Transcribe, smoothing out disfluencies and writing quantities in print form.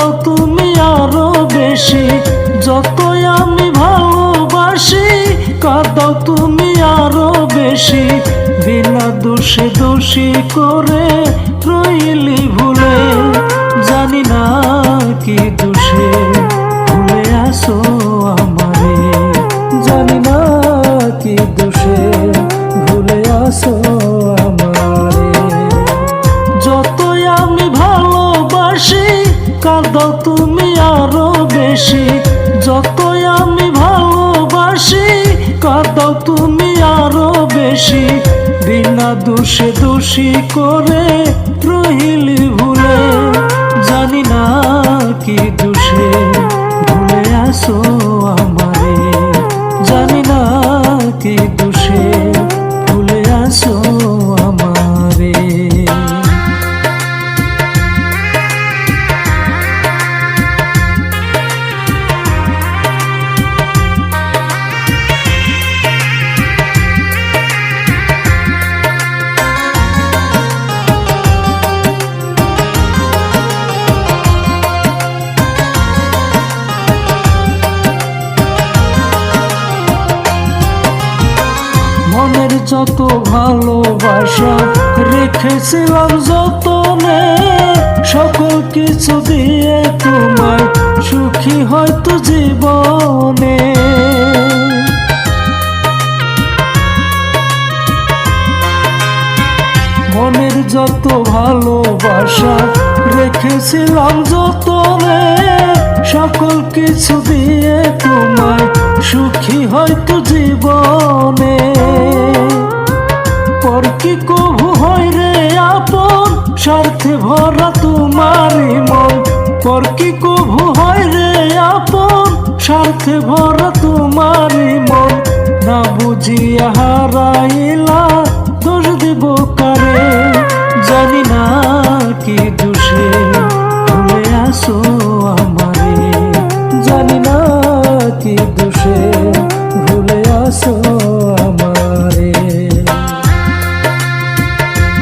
কাঁদাও তুমি আরো বেশি, যতই আমি ভালোবাসি কাঁদাও তুমি আরো বেশি। বিনা দোষে দোষী করে রইলি ভুলে, জানি না কি দোষে ভুলে আসো আমারে, জানি না কি দোষে ভুলে আসো আমারে। যতই আমি ভালোবাসি কাঁদাও তুমি আরো বেশি, যতই আমি ভালোবাসি কাঁদাও তুমি আরো বেশি। বিনা দোষে দোষী করে রইলি ভুলে, জানি না কি দোষে ভুলে আসো আমারে, জানি না কি দোষে ভুলে আসো আমারে। মনের যত ভালোবাসা রেখেছিলাম যতনে, সকল কিছু দিয়ে তোমায় সুখী হয়তো জীবনে। মনের যত ভালোবাসা রেখেছিলাম যতনে, সকল কিছু দিয়ে তোমায় সুখী হয়তো জীবনে। পর কি কভু হয় রে আপন, স্বার্থে ভরা তোমারই মন। পর কি কভু হয় রে আপন, স্বার্থে ভরা তোমারই মন। না বুঝিয়া হারাইলা